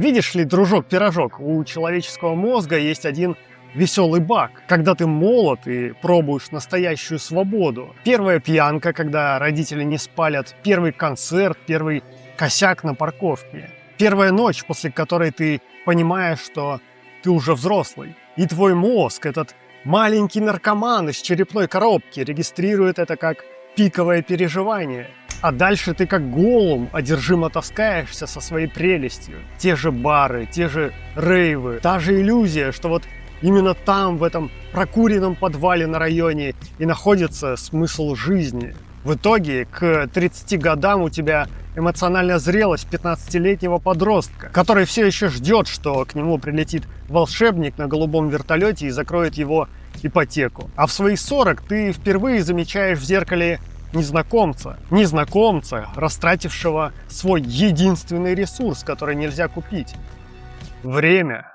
Видишь ли, дружок-пирожок, у человеческого мозга есть один веселый баг, когда ты молод и пробуешь настоящую свободу. Первая пьянка, когда родители не спалят, первый концерт, первый косяк на парковке. Первая ночь, после которой ты понимаешь, что ты уже взрослый. И твой мозг, этот маленький наркоман из черепной коробки, регистрирует это как пиковое переживание. А дальше ты как голум одержимо таскаешься со своей прелестью. Те же бары, те же рейвы, та же иллюзия, что вот именно там, в этом прокуренном подвале на районе и находится смысл жизни. В итоге к 30 годам у тебя эмоциональная зрелость 15-летнего подростка, который все еще ждет, что к нему прилетит волшебник на голубом вертолете и закроет его ипотеку. А в свои 40 ты впервые замечаешь в зеркале незнакомца, растратившего свой единственный ресурс, который нельзя купить – время.